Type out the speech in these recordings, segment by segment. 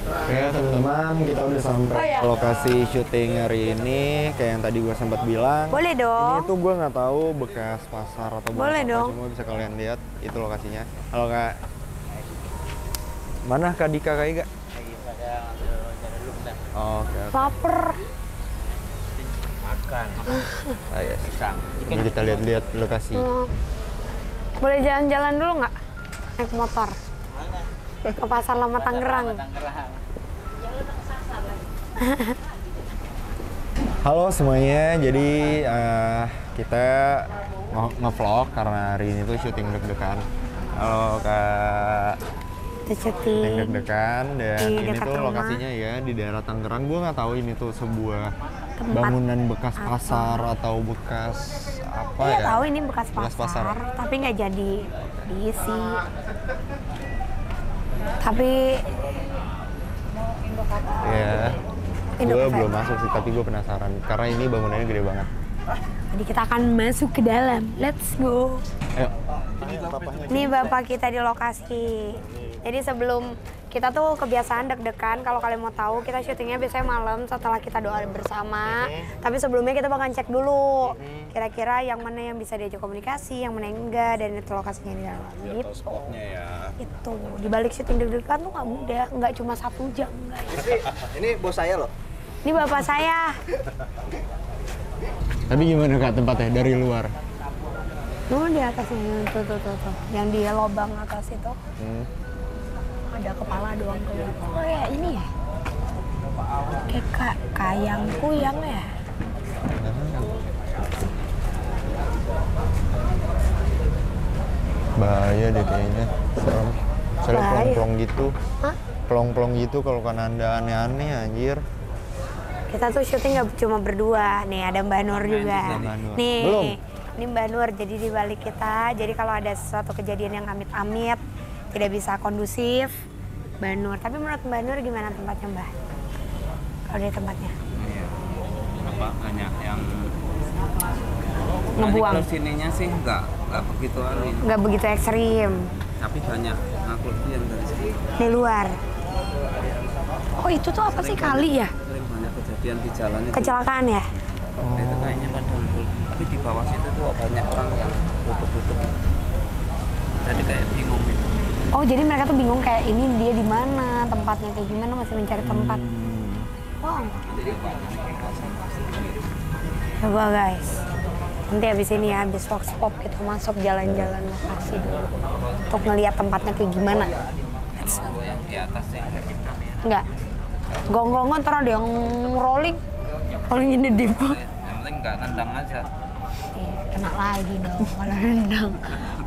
Oke teman-teman, kita udah sampai lokasi syuting hari ini. Kayak yang tadi gue sempat bilang. Boleh dong. Ini tuh gue nggak tahu bekas pasar atau boleh apa, dong. cuma bisa kalian lihat itu lokasinya. Halo Kak. Mana Kak Dika, Kak Iga? Lagi pada ngambil jalan dulu bentar. Oke. Laper. Makan. Ayo. Ini kita lihat-lihat lokasi. Boleh jalan-jalan dulu nggak? Naik motor. Mana? Ke Pasar Lama Tangerang. Tangerang. Halo semuanya, jadi kita nge-vlog karena hari ini tuh syuting deg-degan. Halo Kak. Syuting Deg-degan dan di ini dekat tuh rumah. lokasinya ya di daerah Tangerang. Gue nggak tahu ini tuh sebuah Tempat bangunan bekas pasar atau bekas apa Iya ya? tahu ini bekas Bekas pasar, pasar. tapi nggak jadi diisi. Tapi Ya, Indo gue Cafe. belum masuk sih, tapi gue penasaran karena ini bangunannya gede banget. jadi kita akan masuk ke dalam. Let's go. Ayo. Ini bapak kita di lokasi. Jadi sebelum kita tuh kebiasaan deg-degan, kalau kalian mau tahu kita syutingnya biasanya malam setelah kita doa bersama. Tapi sebelumnya kita bakal cek dulu kira-kira yang mana yang bisa diajak komunikasi, yang mana yang enggak, dan itu lokasinya di dalam. Gitu. Itu di balik syuting deg-degan tuh nggak mudah, nggak cuma 1 jam guys. Ini bos saya loh. Ini bapak saya. Tapi gimana Kak tempatnya dari luar? Di atasnya tuh. Yang di lubang atas itu. Ada kepala doang keluar. Oh ya ini ya. Kayak kayang kuyang ya. Bahaya deh kayaknya. Serem. Soalnya Bahaya. pelong-pelong gitu. Hah? Pelong-pelong gitu kalau kan anda aneh-aneh anjir. Kita tuh syuting nggak cuma berdua. Nih ada Mbak Nur juga. Mbak Nur. Nih. Belum? Ini Mbak Nur jadi di balik kita. Jadi kalau ada sesuatu kejadian yang amit-amit tidak bisa kondusif, Mbak Nur. Tapi menurut Mbak Nur gimana tempatnya Mbak? Kalau dari tempatnya? Iya. Apa banyak yang Ngebuang. Kalau sininya sih nggak begitu aneh. Nggak begitu ekstrim. Tapi banyak ngaku yang dari sini. Di luar. Oh itu tuh apa sih kali ya? Sering banyak kejadian di jalan itu. Kecelakaan ya? Itu kayaknya pada ngumpul. Tapi di bawah situ tuh banyak orang yang duduk-duduk. Jadi kayak bingung gitu. Oh jadi mereka tuh bingung kayak ini dia di mana, tempatnya kayak gimana, masih mencari tempat. Wow. Coba guys. Nanti habis ini ya, habis walk stop kita masuk jalan-jalan lokasi dulu. Untuk ngeliat tempatnya kayak gimana. Kalau yang di atas sih Enggak. Gong-gongan ntar ada yang rolling. Rolling in the deep. yang penting nggak nendang aja. Kena lagi dong kalau nendang.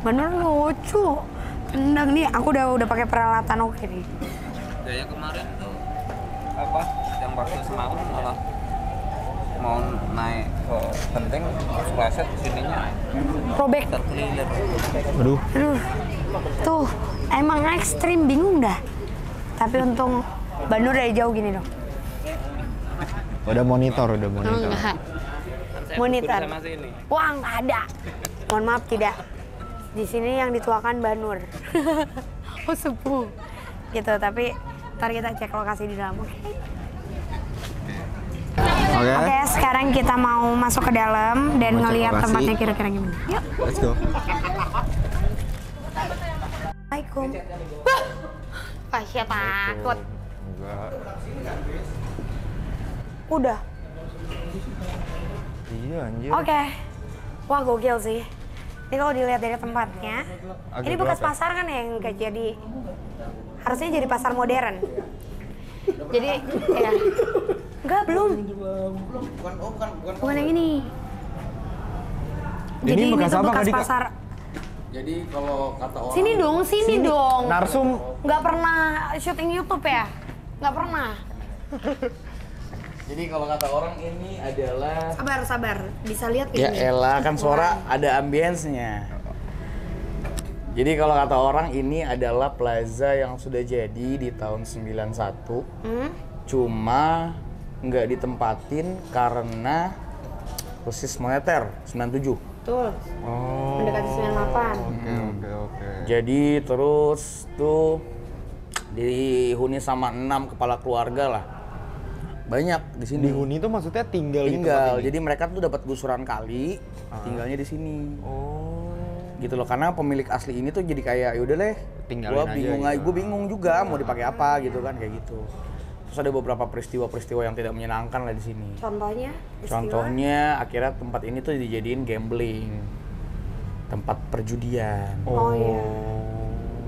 Bener lucu. Nendang nih, aku udah pakai peralatan oke nih. Dan yang kemarin tuh apa? Yang waktu semalam malah mau naik ke penting pleset sininya Robek. terkelilir. Aduh. Aduh. Tuh, emang ekstrim bingung dah. Tapi untung Mbak Nur dari jauh gini dong. Udah monitor. Enggak. Monitor. Sama sini. Wah, nggak ada. Mohon maaf tidak. Di sini yang dituakan Mbak Nur. Oh, sepuh. Gitu, tapi ntar kita cek lokasi di dalam. Oke. Oke, sekarang kita mau masuk ke dalam dan Mau cek ngelihat lokasi. tempatnya kira-kira gimana. Yuk. Let's go. Assalamualaikum. Wah. Pasya takut. Enggak. Udah. Iya anjir. Oke. Wah, gokil sih. Ini kalau dilihat dari tempatnya, Agak ini bekas gelap ya? pasar kan ya yang nggak jadi, harusnya jadi pasar modern. Jadi, ya. Enggak, belum. Bukan yang ini. Jadi ini bekas tuh apa, bekas Kak Dika? pasar. Jadi kalau kata orang Sini dong. Narsum. Nggak pernah syuting YouTube ya? Nggak pernah. Jadi kalau kata orang ini adalah Sabar. Bisa lihat ya ini. elah kan suara ada ambience-nya. Jadi kalau kata orang ini adalah plaza yang sudah jadi di tahun 91. Cuma nggak ditempatin karena krisis moneter 97. Betul. Oh. Mendekati 98. Oke. Jadi terus tuh Dihuni sama 6 kepala keluarga lah. Banyak di sini. Dihuni itu maksudnya tinggal di tempat Tinggal. ini? Jadi mereka tuh dapat gusuran kali, tinggalnya di sini. Oh. Gitu loh, karena pemilik asli ini tuh jadi kayak yaudah deh, Tinggalin aja gitu. gue bingung juga mau dipakai apa gitu kan, kayak gitu. Terus ada beberapa peristiwa-peristiwa yang tidak menyenangkan lah di sini. Contohnya? Contohnya akhirnya tempat ini tuh dijadiin gambling, tempat perjudian. Oh iya.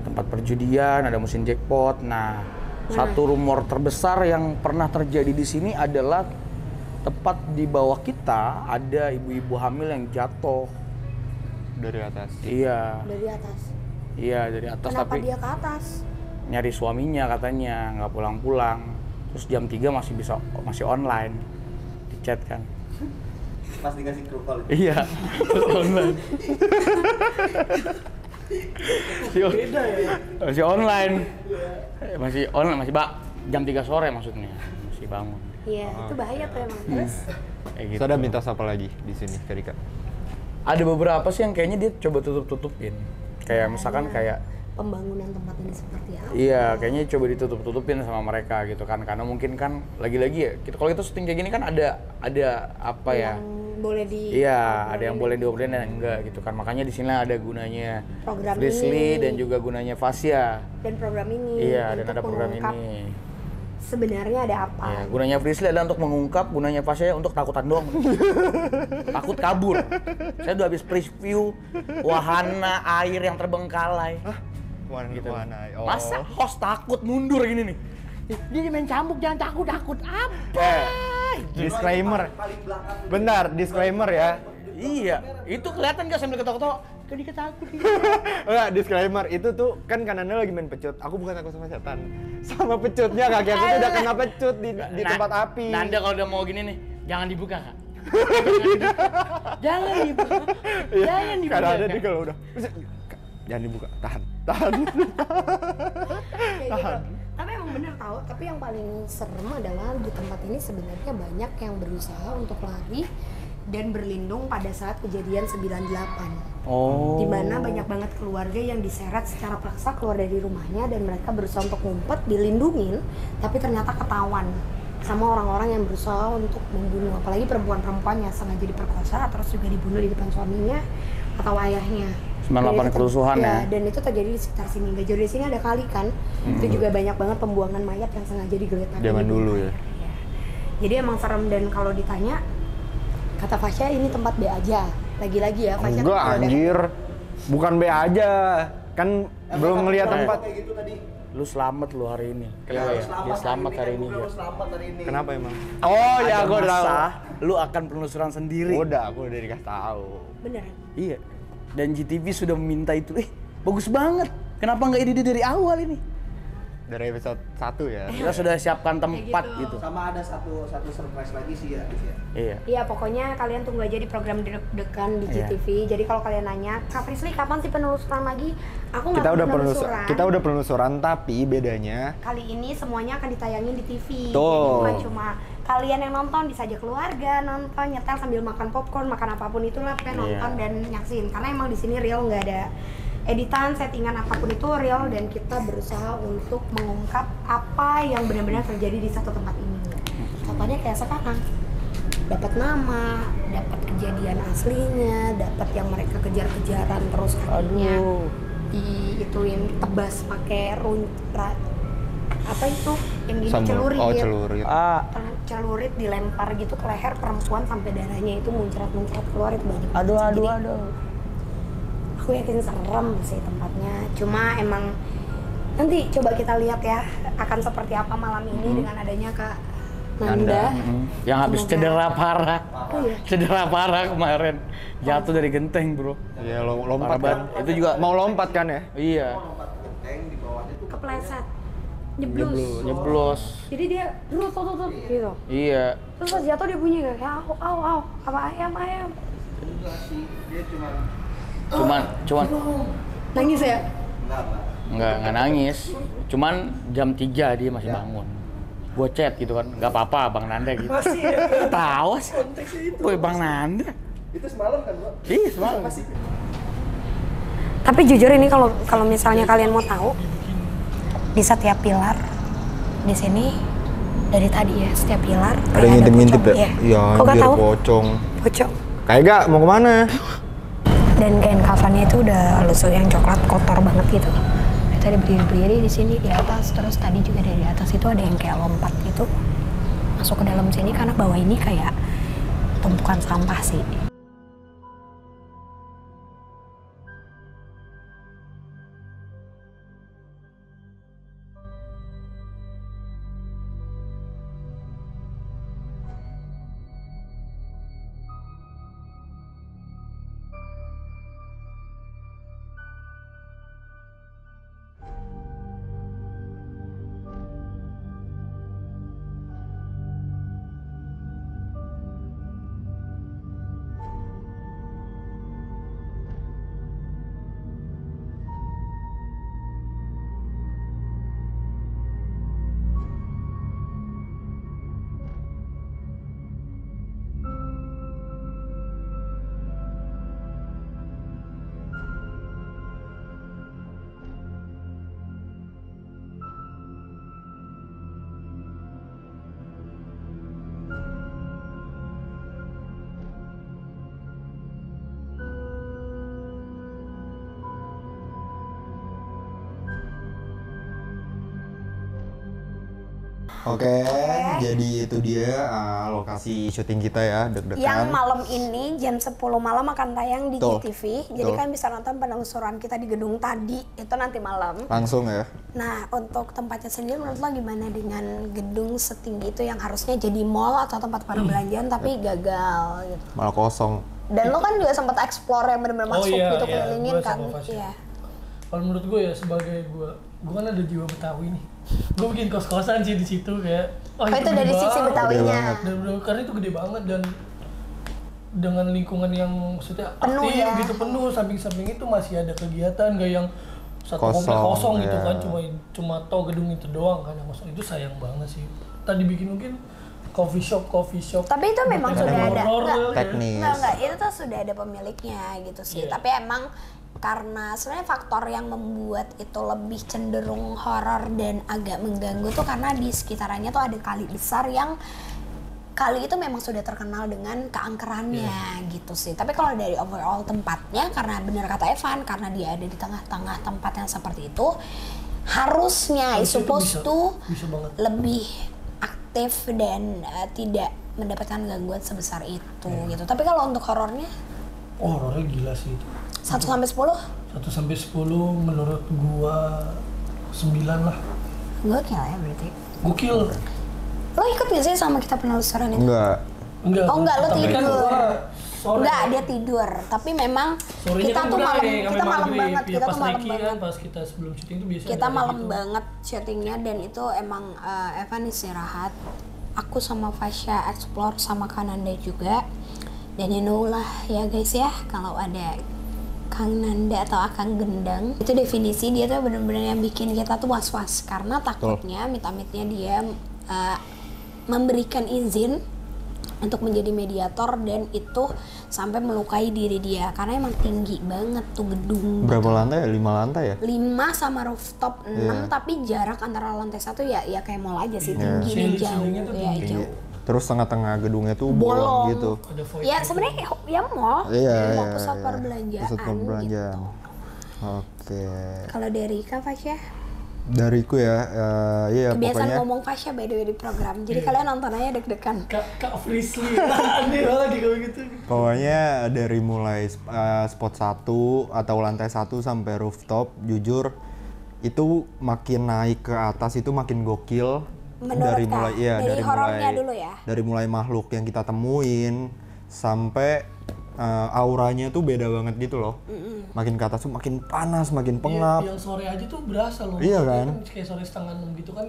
Tempat perjudian, ada mesin jackpot. Nah, satu rumor terbesar yang pernah terjadi di sini adalah tepat di bawah kita ada ibu-ibu hamil yang jatuh. Dari atas. Iya. Dari atas. Iya, dari atas. Kenapa tapi dia ke atas? nyari suaminya katanya, nggak pulang-pulang. Terus jam 3 masih online. Di chat kan. Pas dikasih kru call. Iya. Online. Masih online. Masih jam 3 sore maksudnya. Masih bangun. Iya, itu bahaya tuh emang. Terus? Kayak Terus ada mitos apa lagi di sini, Karika? Ada beberapa sih yang kayaknya dia coba tutup-tutupin. Kayak misalkan kayak Pembangunan tempat ini seperti apa? iya, kayaknya coba ditutup-tutupin sama mereka gitu kan. Karena mungkin kan lagi-lagi ya, kalau kita syuting kayak gini kan ada apa ya? Yang boleh di Iya, ada yang boleh diobrolin dan enggak gitu kan. Makanya di sini ada gunanya Program Frisly ini. dan juga gunanya Fasya. dan program ini. Iya, dan untuk ada program mengungkap ini. Sebenarnya ada apa? Iya, gunanya Frisly adalah untuk mengungkap, gunanya Fasya untuk takutan doang. Takut kabur. Saya udah habis preview wahana air yang terbengkalai. Gitu. Mana? Oh. Masa host takut mundur gini nih? Dia main cambuk, jangan takut apa? Disclaimer. Bentar, disclaimer ya. Iya, itu kelihatan nggak sambil ketawa-ketawa? Kan dia takut. Enggak, disclaimer. Itu tuh kan kanannya lagi main pecut. Aku bukan takut sama setan. Sama pecutnya, kaki aku tuh udah kena pecut di tempat api. Nanda kalau udah mau gini nih, jangan dibuka kak. Jangan dibuka. Jangan dibuka. Karena ada Kak. dia kalau udah jangan dibuka. Tahan. Kayak gitu. Tapi emang bener tau, tapi yang paling serem adalah di tempat ini sebenarnya banyak yang berusaha untuk lari dan berlindung pada saat kejadian 98. Oh. Dimana banyak banget keluarga yang diseret secara paksa keluar dari rumahnya dan mereka berusaha untuk ngumpet, dilindungin, tapi ternyata ketahuan sama orang-orang yang berusaha untuk membunuh, apalagi perempuan-perempuan yang sengaja diperkosa terus juga dibunuh di depan suaminya atau ayahnya. 98 kerusuhan ya. Dan itu terjadi di sekitar sini. Gak jauh dari sini ada kali kan. Itu juga banyak banget pembuangan mayat yang sengaja digeletak. Zaman dulu ya. Iya. Jadi emang serem, dan kalau ditanya kata Fasya ini tempat B aja. Lagi-lagi ya Fasya. Enggak anjir. Bukan B aja. Kan belum ngeliat tempat. Kayak gitu tadi. Lu selamat lu hari ini. Kenapa ya? Dia selamat hari ini. Lu selamat hari ini. Kenapa emang? Oh ya, Ada gua udah tahu. masa, lu akan penelusuran sendiri. Aku udah dikasih tahu. Beneran. Iya. Dan GTV sudah meminta itu. Bagus banget. Kenapa nggak ide dari awal ini? Dari episode 1 ya. Kita sudah siapkan tempat gitu. Sama ada satu surprise lagi sih ya. Iya. Iya, pokoknya kalian tunggu aja di program deg-degan di Iya. GTV. Jadi kalau kalian nanya, Kak Frisly kapan sih penelusuran lagi? Aku nggak penelusuran. Kita udah penelusuran, tapi bedanya Kali ini semuanya akan ditayangin di TV. Tuh. Jadi bukan cuma kalian yang nonton, bisa aja keluarga nonton, nyetel sambil makan popcorn, makan apapun itulah, pengen nonton dan nyaksin. Karena emang di sini real, nggak ada editan, settingan apapun itu real, dan kita berusaha untuk mengungkap apa yang benar-benar terjadi di satu tempat ini. Contohnya kayak sekarang, dapat nama, dapat kejadian aslinya, dapat yang mereka kejar-kejaran terus kakinya diituin, tebas pakai apa itu yang dicelurit, celurit. celurit dilempar gitu ke leher perempuan sampai darahnya itu muncrat-muncrat keluar, itu banyak. Aduh. Aku yakin serem sih tempatnya. Cuma emang nanti coba kita lihat ya akan seperti apa malam ini dengan adanya Kak Nanda. Yang habis Semoga- cedera parah. Oh iya. Cedera parah kemarin. Jatuh dari genteng, Bro. Iya, lompat Parah kan. banget. Itu juga Mau lompat kan ya? iya. Di bawahnya tuh Kepleset. Nyeblus. Nyeblos. Jadi dia tuh gitu. Iya. Terus pas jatuh dia bunyi kayak au apa ayam. enggak sih. Dia cuma Cuman Nangis ya? nggak nangis. Cuman jam 3 dia masih bangun. Gua chat gitu kan, nggak apa-apa Bang Nanda gitu. Tahu sih. Woi Bang Nanda. itu semalam kan, Bro? Ih, semalam. Tapi jujur ini kalau misalnya kalian mau tahu, di setiap pilar di sini dari tadi ya, setiap pilar Ada yang ngintip-ngintip ya? Iya. Iya, Kok gak anjir tahu? pocong. Pocong. Kayak gak mau kemana? Dan kain kafannya itu udah lusuh yang coklat kotor banget gitu. Tadi berdiri di sini di atas, terus tadi juga dari atas itu ada yang kayak lompat gitu masuk ke dalam sini karena bawah ini kayak tumpukan sampah sih. Oke, jadi itu dia lokasi syuting kita ya, deg-degan. Yang malam ini jam 10 malam akan tayang di Betul. GTV. Jadi kalian bisa nonton penelusuran kita di gedung tadi itu nanti malam. Langsung ya. Nah, untuk tempatnya sendiri menurut lo gimana dengan gedung setinggi itu yang harusnya jadi mall atau tempat perbelanjaan tapi gagal gitu. Malah kosong. Dan lo kan juga sempat explore yang benar-benar masuk iya, gitu iya, kelilingin gua kan. sama Fasya. Iya. Kalau menurut gue ya sebagai gue kan ada jiwa Betawi nih. Gue bikin kos-kosan sih di situ kayak. Oh, itu dari gede sisi banget. Betawinya. Karena itu gede banget dan dengan lingkungan yang maksudnya Penuh aktif ya. gitu penuh, samping-samping itu masih ada kegiatan gak yang satu komplek Kosong, kosong gitu ya. kan, cuma tau gedung itu doang kan yang kosong. Itu sayang banget sih. Tadi bikin mungkin coffee shop. Tapi itu memang Bukan sudah ada. horor, Teknis. Enggak, itu tuh sudah ada pemiliknya gitu sih. Iya. Tapi emang karena sebenarnya faktor yang membuat itu lebih cenderung horor dan agak mengganggu tuh karena di sekitarannya tuh ada kali besar yang kali itu memang sudah terkenal dengan keangkerannya gitu sih. Tapi kalau dari overall tempatnya, karena benar kata Evan, karena dia ada di tengah-tengah tempat yang seperti itu, harusnya is supposed to bisa banget. lebih aktif dan tidak mendapatkan gangguan sebesar itu gitu. Tapi kalau untuk horornya Oh, horornya gila sih itu. 1 sampai 10? 1 sampai 10 menurut gua 9 lah. Gokil ya berarti. Gokil. Lo ikut gak sih sama kita penelusuran itu? Enggak. Enggak. Oh, enggak, lo tapi kan tidur. gua sore. Enggak, dia tidur. Tapi memang Sorenya kita kan tuh udah malam, nih, kita sampai malam maghrib. banget, Ya, kita pas tuh malam Nike kan, banget. pas kita sebelum syuting tuh biasanya Kita ada malam gitu. banget syutingnya dan itu emang Evan istirahat. Aku sama Fasya explore sama Kananda juga. Dan you know lah ya guys ya, kalau ada Kang Nanda atau Akang Gendang, itu definisi dia tuh bener-bener yang bikin kita tuh was-was karena takutnya amit-amitnya dia memberikan izin untuk menjadi mediator dan itu sampai melukai diri dia karena emang tinggi banget tuh gedung. Berapa lantai ya? 5 lantai ya? 5 sama rooftop 6 tapi jarak antara lantai 1 ya kayak mall aja sih, tinggi dan jauh Ceilingnya tuh ya tinggi. jauh. Terus tengah-tengah gedungnya tuh Bolong. bolong gitu. Ada void. Ya sebenarnya ya mall, Iya, mall iya, pusat iya. perbelanjaan Pusat perbelanjaan. gitu. Oke. Kalau dari Kak Fasya, Dariku ya, iya kebiasaan pokoknya ngomong Fasya by the way di program. Jadi kalian nonton aja deg-degan. Kak Frisly. Aneh banget di kalau gitu. pokoknya dari mulai spot 1 atau lantai 1 sampai rooftop, jujur itu makin naik ke atas itu makin gokil. Menurut dari Kak? mulai iya Dari horornya dulu ya? Dari mulai makhluk yang kita temuin sampai auranya tuh beda banget gitu loh. Makin ke atas tuh makin panas, makin pengap. Yang sore aja tuh berasa loh. Iya Maksudnya kan? Kayak sore setengah 6 gitu kan.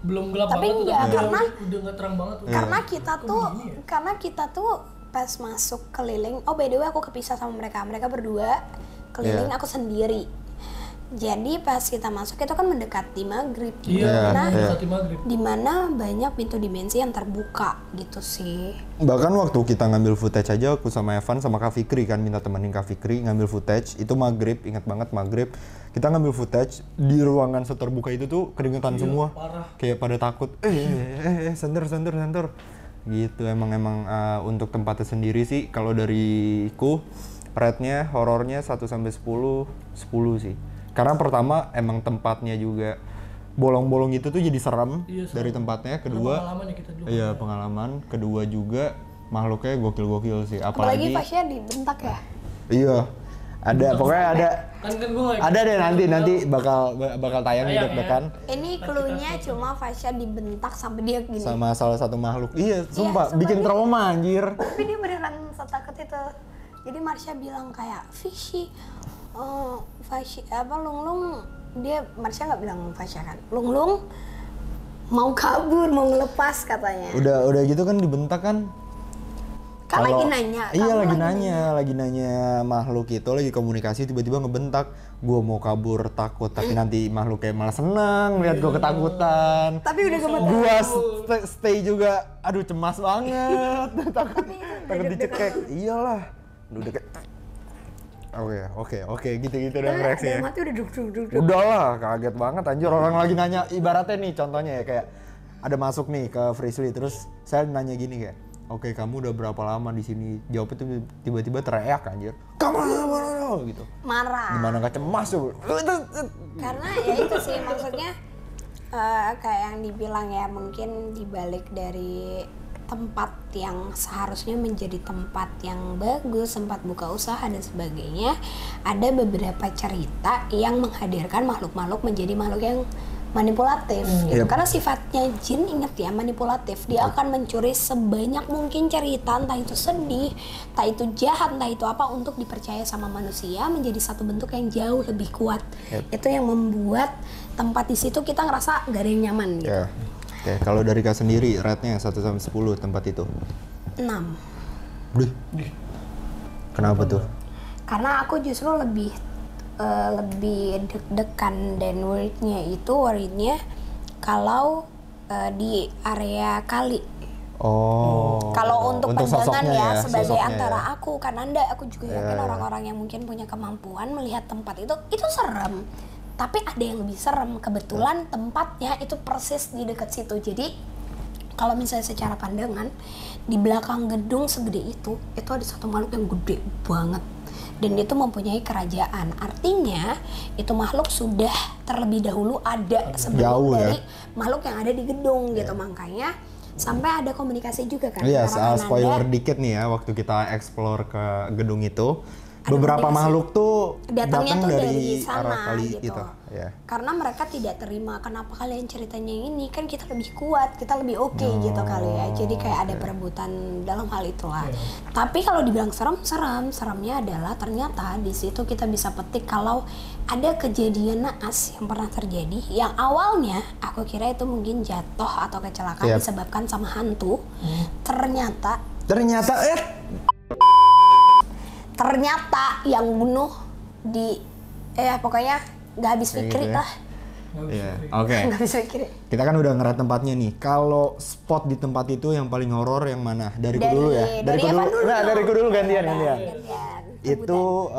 Belum gelap Tapi banget tuh, enggak, tapi karena- udah nggak terang banget tuh. Karena kita Kok tuh begini ya? karena kita tuh pas masuk keliling, oh by the way aku kepisah sama mereka berdua keliling, Iya. aku sendiri. Jadi pas kita masuk itu kan mendekati maghrib, Iya, dimana, mendekati maghrib. dimana banyak pintu dimensi yang terbuka gitu sih. Bahkan waktu kita ngambil footage aja, aku sama Evan sama Kak Fikri kan minta temenin Kak Fikri ngambil footage. Itu maghrib, ingat banget maghrib. Kita ngambil footage di ruangan seterbuka itu tuh keringetan semua. parah. Kayak pada takut, senter. Gitu emang untuk tempatnya sendiri sih kalau dariku rate-nya horornya 1 sampai 10 sih. Karena pertama emang tempatnya juga bolong-bolong itu tuh jadi serem Iya, serem. dari tempatnya. Karena Kedua, pengalaman ya kita dulu. iya pengalaman. Kedua juga makhluknya gokil-gokil sih. Apalagi Apalagi, Fasya dibentak ya. iya ada pokoknya ada Kan gue ada deh nanti bakal tayang di Tayang, deg-degan Ini cluenya cuma Fasya dibentak sampai dia gini. sama salah satu makhluk. Iya, sumpah sumpah bikin dia- trauma anjir. Tapi dia beneran setakut itu. Jadi Marsha bilang kayak Fishy, Fasya apa Lunglung, dia Marsha nggak bilang Fasya kan. Lunglung mau kabur, mau ngelepas katanya. Udah gitu kan dibentak kan. Kan lagi Kalau- nanya. Iya kamu lagi nanya makhluk itu lagi komunikasi tiba-tiba ngebentak. Gua mau kabur takut tapi nanti makhluknya malah senang lihat gua ketakutan. Tapi udah gemeter. Gua stay juga, aduh cemas banget. takut dicekek. Iyalah. Udah kayak Oke, gitu dong Ada reaksinya. yang mati udah duk. Udahlah, kaget banget anjir orang lagi nanya ibaratnya nih contohnya ya kayak ada masuk nih ke Frisly terus saya nanya gini kayak, "Oke, kamu udah berapa lama di sini?" Jawab itu tiba-tiba teriak anjir. "Kamu mana?" gitu. Marah. Gimana gak cemas tuh? Karena ya itu sih maksudnya kayak yang dibilang ya mungkin dibalik dari tempat yang seharusnya menjadi tempat yang bagus, tempat buka usaha dan sebagainya, ada beberapa cerita yang menghadirkan makhluk-makhluk menjadi makhluk yang manipulatif gitu. Yep. Karena sifatnya jin, ingat ya, manipulatif. Dia akan mencuri sebanyak mungkin cerita, entah itu sedih, entah itu jahat, entah itu apa, untuk dipercaya sama manusia menjadi satu bentuk yang jauh lebih kuat. Itu yang membuat tempat di situ kita ngerasa gak ada yang nyaman gitu. Ya. Oke, kalau dari Kak sendiri rate-nya 1 sampai 10 tempat itu. 6. Duh. Kenapa tuh? Karena aku justru lebih deg-degan dan worried-nya kalau di area kali. Oh. Kalau untuk pandangan sosoknya ya sebagai sosoknya antara ya. aku, karena aku juga yakin orang-orang yang mungkin punya kemampuan melihat tempat itu serem. Tapi ada yang lebih serem, kebetulan tempatnya itu persis di dekat situ. Jadi kalau misalnya secara pandangan di belakang gedung segede itu ada satu makhluk yang gede banget. Dan itu mempunyai kerajaan. Artinya itu makhluk sudah terlebih dahulu ada sebelum Jauh ya. dari makhluk yang ada di gedung gitu. Makanya sampai ada komunikasi juga kan. Iya, antara spoiler Ananda. dikit nih ya, waktu kita explore ke gedung itu, Ada beberapa komunikasi. makhluk tuh Datangnya datang tuh dari dari arah sana kali gitu. gitu. Ya. Karena mereka tidak terima kenapa kalian ceritanya ini, kan kita lebih kuat, kita lebih oke gitu kali ya. Jadi kayak ada perebutan dalam hal itulah. Tapi kalau dibilang seremnya adalah ternyata di situ kita bisa petik kalau ada kejadian naas yang pernah terjadi yang awalnya aku kira itu mungkin jatuh atau kecelakaan Yap. disebabkan sama hantu. Ternyata yang bunuh pokoknya nggak habis Kayak pikir gitu ya. lah. Iya. Oke. Nggak habis pikir. Kita kan udah ngerat tempatnya nih. Kalau spot di tempat itu yang paling horor yang mana? Dariku dulu ya. dari Evan dulu. Nah, dariku dulu gantian. Gantian. Itu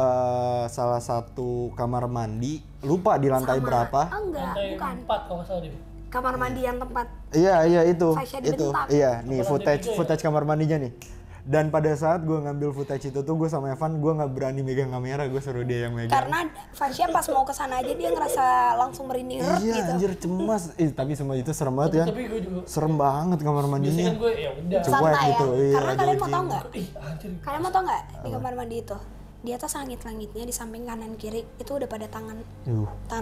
salah satu kamar mandi. Lupa di lantai Sama. berapa? Oh, enggak, Lantai bukan. 4 kalau nggak salah deh. Kamar mandi yang tempat Iya itu. Fasya Itu. dibentak. Iya, nih Kamar footage mandi 3 ya? footage kamar mandinya nih. Dan pada saat gue ngambil footage itu tuh gue sama Evan gue nggak berani megang kamera, gue suruh dia yang megang. karena Fasya pas mau ke sana aja dia ngerasa langsung merinding Iya gitu. anjir cemas. Tapi semua itu serem banget ya. Tapi gue juga Serem banget kamar biasanya mandinya. kan gue ya udah. Cuek Santai ya. gitu, iya, Karena kalian mau dojing. tahu nggak? Ih, anjir. Kalian mau tahu nggak di kamar mandi itu? Di atas langit-langitnya di samping kanan kiri itu udah pada tangan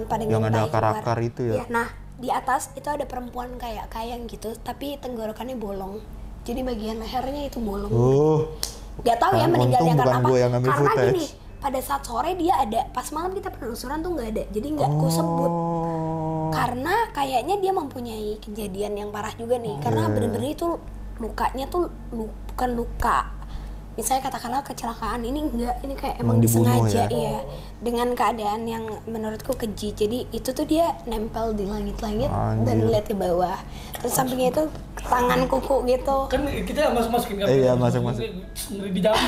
pada yang ada ngintai keluar. akar-akar itu ya. Iya, nah di atas itu ada perempuan kayak kayang gitu, tapi tenggorokannya bolong. Jadi bagian lehernya itu bolong. Oh. Gak tahu ya Untung meninggalnya bukan karena apa? gue yang ngambil Karena footage. gini, pada saat sore dia ada, pas malam kita penelusuran tuh nggak ada, jadi nggak ku sebut. Oh. Karena kayaknya dia mempunyai kejadian yang parah juga nih, karena bener-bener itu lukanya tuh bukan luka misalnya katakanlah kecelakaan, ini enggak, ini kayak Emang emang dibunuh disengaja ya? ya, dengan keadaan yang menurutku keji. Jadi itu tuh dia nempel di langit-langit dan Anjir. ngeliat ke bawah. Terus sampingnya itu tangan kuku gitu. Kan kita masukin kamera. Iya, masuk. Ngeri di jambu.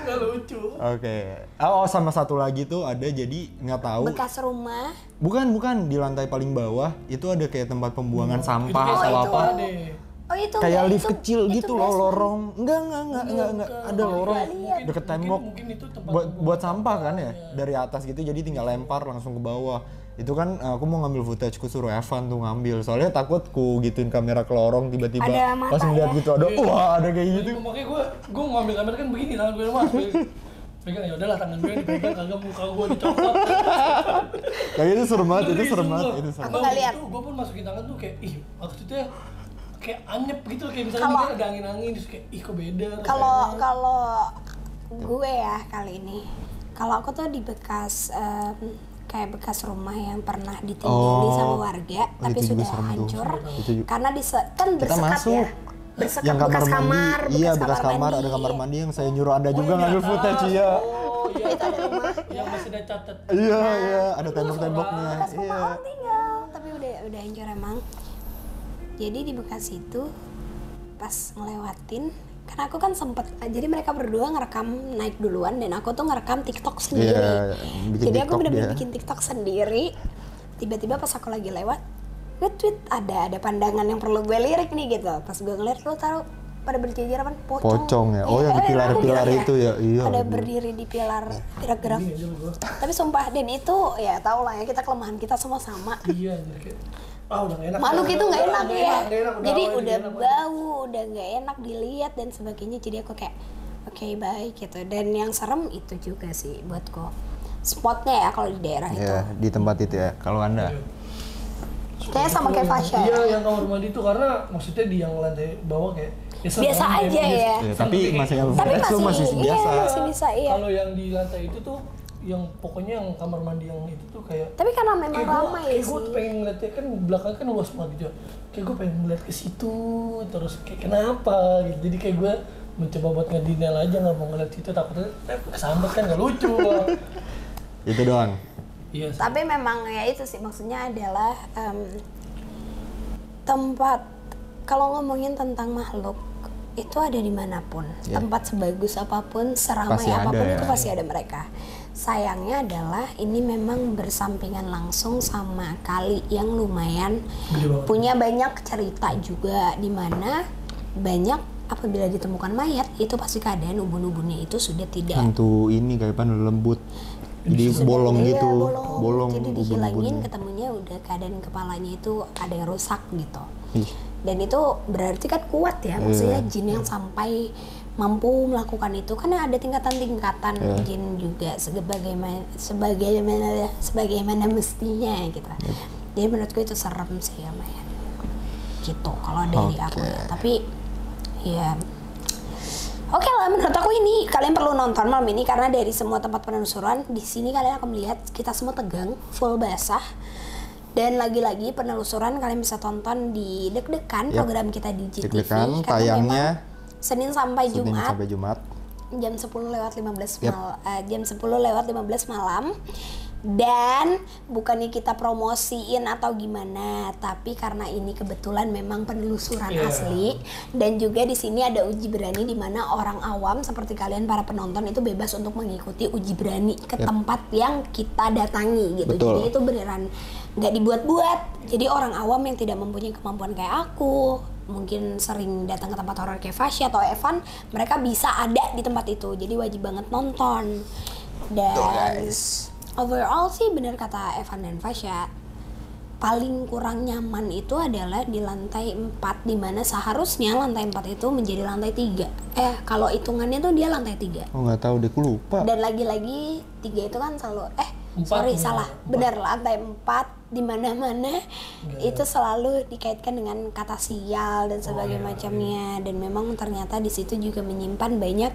Nggak lucu. Oke. Oh, sama satu lagi tuh ada, jadi nggak tahu. Bekas rumah. Bukan di lantai paling bawah itu ada kayak tempat pembuangan sampah Itu atau kayak apa. ada. Oh itu Kayak enggak, lift itu- kecil itu gitu loh, basement. lorong. Enggak. Ada lorong Mungkin- deket tembok. Mungkin itu tempat Buat sampah kan ya, dari atas gitu, jadi tinggal lempar langsung ke bawah. Itu kan aku mau ngambil footage, ku suruh Evan tuh ngambil, soalnya takut ku gituin kamera ke lorong tiba-tiba Ada mata pas ngeliat ya? gitu ada, wah ada kayak gitu. Makanya gue ngambil kamera kan begini tangan gue mas. Pegang ya udahlah tangan gue dipegang, kagak muka gue dicopot. Kayak itu serem banget, itu Ngeri, serem banget, sumpah. itu serem. Aku nggak lihat. Gue pun masukin tangan tuh kayak ih maksudnya kayak anyep gitu, kayak misalnya Kalau- dia ada angin-angin terus kayak ih kok beda. Kalau gue ya kali ini, kalau aku tuh di bekas kayak bekas rumah yang pernah ditinggali Oh. sama warga, tapi itu juga sudah serem tuh. hancur Itu juga. karena kan Kita bersekat masuk. ya. Bersekat Yang bekas kamar, iya bekas kamar, ada kamar mandi yang saya nyuruh Anda juga ngambil footage ya. Oh iya, Itu ada rumah. yang masih ada catat. Iya, ada tembok-temboknya. Bekas Iya. rumah orang tinggal, tapi udah hancur emang. Jadi di bekas itu pas ngelewatin, karena aku kan sempet, jadi mereka berdua ngerekam naik duluan dan aku tuh ngerekam TikTok sendiri. Iya, bikin Jadi aku TikTok bener-bener dia. bikin TikTok sendiri. Tiba-tiba pas aku lagi lewat, tweet ada pandangan yang perlu gue lirik nih gitu. Pas gue ngeliat, lu taruh pada berjejer apa? Pocong ya? Oh, Iya, yang di aku pilar-pilar bilang itu ya? Iya, Pada iya. berdiri di pilar gerak-gerak. Tapi sumpah, dan itu ya tau lah ya, kita kelemahan kita semua sama. Iya, jadi kayak udah gak enak. Makhluk itu nggak enak ya. Nggak enak, Jadi awalnya udah nggak enak. bau, udah nggak enak dilihat dan sebagainya. Jadi aku kayak oke, baik gitu. Dan yang serem itu juga sih buatku. Spotnya ya kalau di daerah itu. Iya, di tempat itu ya. Kalau Anda? Kayaknya sama kayak Fasya. Iya, yang kamar mandi itu karena maksudnya di yang lantai bawah kayak Biasa aja ya. Iya, tapi masih yang Tapi itu masih iya, biasa. masih bisa iya. Kalau yang di lantai itu tuh yang pokoknya yang kamar mandi yang itu tuh kayak Tapi karena memang ramai kayak sih. gue pengen ngeliatnya kan belakangnya kan luas banget gitu ya. Kayak gue pengen ngeliat ke situ terus kayak kenapa gitu. Jadi kayak gue mencoba buat ngedenial aja, nggak mau ngeliat situ, takutnya kesambet kan nggak lucu. Itu doang. Iya sih. Tapi memang ya itu sih maksudnya adalah tempat, kalau ngomongin tentang makhluk itu ada dimanapun. Ya. Tempat sebagus apapun, seramai Pasti ada apapun ya. itu pasti ada mereka. Sayangnya adalah ini memang bersampingan langsung sama kali yang lumayan Gede banget. punya banyak cerita juga, di mana banyak apabila ditemukan mayat itu pasti keadaan ubun-ubunnya itu sudah tidak Hantu ini kayak pan lembut. Jadi sudah bolong iya, gitu. bolong. Jadi dihilangin, ubun-ubunnya. ketemunya udah keadaan kepalanya itu ada yang rusak gitu. Ih, Dan itu berarti kan kuat ya, maksudnya jin yang sampai mampu melakukan itu, karena ada tingkatan-tingkatan jin juga sebagaimana mestinya gitu. Jadi menurutku itu serem sih ya, Mayan. Gitu kalau dari aku ya. Tapi ya oke lah, menurut aku ini kalian perlu nonton malam ini karena dari semua tempat penelusuran di sini kalian akan melihat kita semua tegang, full basah. Dan lagi-lagi penelusuran kalian bisa tonton di Deg-Degan, Yap. program kita di GTV. Deg-Degan, karena tayangnya memang Senin sampai Senin Jumat sampai Jumat. jam 10:15 Yap. jam 10:15 malam. Dan bukannya kita promosiin atau gimana, tapi karena ini kebetulan memang penelusuran asli, dan juga di sini ada uji berani di mana orang awam seperti kalian para penonton itu bebas untuk mengikuti uji berani ke tempat yang kita datangi gitu. Betul. Jadi itu beneran nggak dibuat-buat. Jadi orang awam yang tidak mempunyai kemampuan kayak aku, mungkin sering datang ke tempat horor kayak Fasya atau Evan, mereka bisa ada di tempat itu. Jadi wajib banget nonton. Dan overall sih benar kata Evan dan Fasya, paling kurang nyaman itu adalah di lantai 4, di mana seharusnya lantai 4 itu menjadi lantai 3. Kalau hitungannya tuh dia lantai 3. Oh nggak tahu deh, aku lupa. Dan lagi-lagi 3 itu kan selalu Empat, salah. Benar, lantai 4 di mana-mana itu selalu dikaitkan dengan kata sial dan sebagainya macamnya, dan memang ternyata di situ juga menyimpan banyak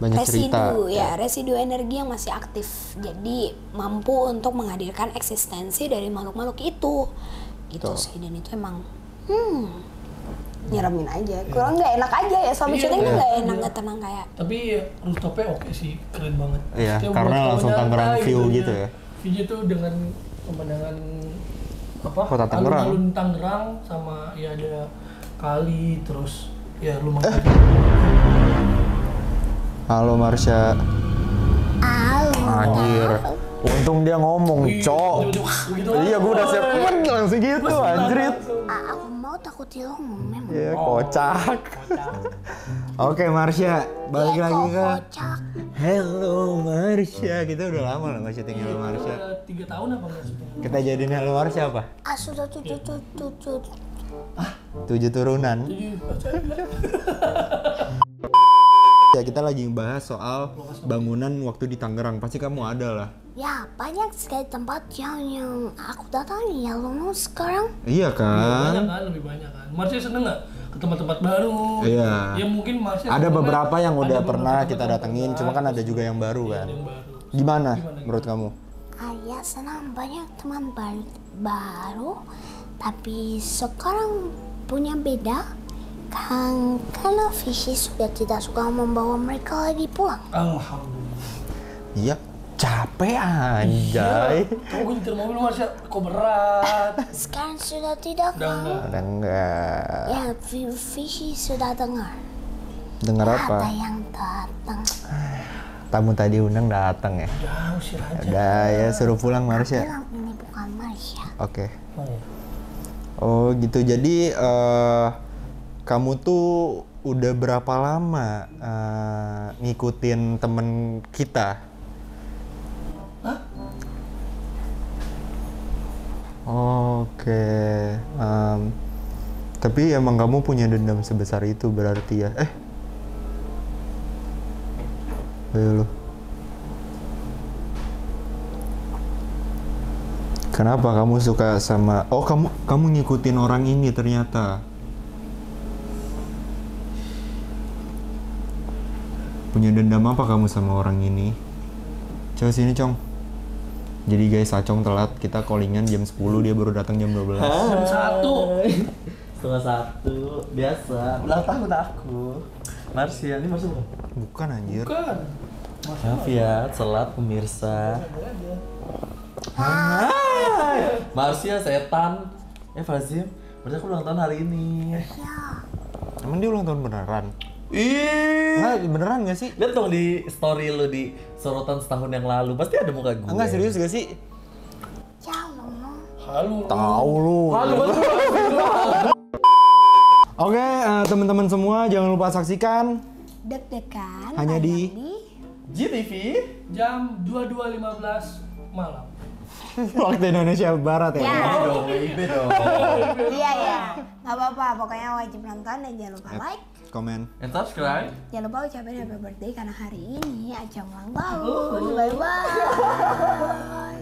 Banyak cerita. residu energi yang masih aktif. Jadi mampu untuk menghadirkan eksistensi dari makhluk-makhluk itu. Gitu Betul. sih, dan itu emang nyeremin aja. Kurang nggak enak aja ya, suami Iya, syuting tuh iya. nggak enak, nggak tenang kayak. Tapi rooftopnya oke sih, keren banget. Iya, Dia karena buat langsung kalau Tangerang nyata view gitu ya. View-nya tuh dengan pemandangan apa? Kota Tangerang. Alun-alun Tangerang sama ya ada kali terus ya lumayan. Halo Marsha. Halo. Anjir. Untung dia ngomong, Cok. Begitu Iya, gue udah siap langsung gitu, anjrit. Aku mau takut hilang memang. Iya, kocak. Oke, Marsha, balik lagi ke Kocak. Hello Marsha. Kita udah lama lah nggak syuting Hello Marsha. 3 tahun apa enggak sih? Kita jadiin Hello Marsha apa? Sudah tujuh. 7 turunan. Ya, kita lagi bahas soal bangunan waktu di Tangerang. Pasti kamu ada lah. Ya banyak sekali tempat yang aku datangi ya lo sekarang. Iya Banyak kan? kan, lebih banyak kan. Marsha seneng nggak ke tempat-tempat baru? Iya. Ya mungkin Marsha Ada seneng beberapa kan? yang Ada udah beberapa pernah tempat kita yang datengin, pernah, cuma kan ada terus juga yang baru ada kan. yang baru. Gimana Gimana? menurut kamu? Ya senang banyak teman baru, tapi sekarang punya beda kan karena Fishy sudah tidak suka membawa mereka lagi pulang. Alhamdulillah. Iya, capek anjay. Kamu gue nyetir mobil Marsha, kok berat? Sekarang sudah tidak Udah kan? enggak. Udah enggak. Ya Fishy sudah dengar. Dengar Ada apa? yang datang. Tamu tadi undang datang ya. Udah usir aja. Udah ya, suruh pulang Marsha. Bilang ini bukan Marsha. Oke. Oh, iya. Oh gitu. Jadi kamu tuh udah berapa lama ngikutin temen kita? Hah? Oke. Tapi emang kamu punya dendam sebesar itu berarti ya? Ayo lu. Kenapa kamu suka sama? Oh, kamu ngikutin orang ini ternyata. Punya dendam apa kamu sama orang ini? Coba sini, Cong. Jadi guys, Acong telat, kita callingan jam 10, dia baru datang jam 12. Jam 1. Setengah 1 biasa ulang tahun aku. Marsha, ini masuk bukan? Bukan anjir. Bukan. Maaf ya, telat pemirsa. Hai, Marsha setan. Fazim, berarti aku ulang tahun hari ini. Emang dia ulang tahun beneran? Ih, Enggak, beneran gak sih? lihat dong di story lu di sorotan setahun yang lalu, pasti ada muka gue. Enggak, serius gak sih? Ya Allah. Halo. Tahu lu. Oke, teman-teman semua jangan lupa saksikan Deg-degan. Hanya di- GTV. Jam 22.15 malam. waktu Indonesia Barat ya. Ibe dong. Iya ya. Gak apa-apa. Pokoknya wajib nonton dan jangan lupa like. Komen. And subscribe. Jangan lupa ucapin happy birthday karena hari ini Acong ulang tahun. Bye bye.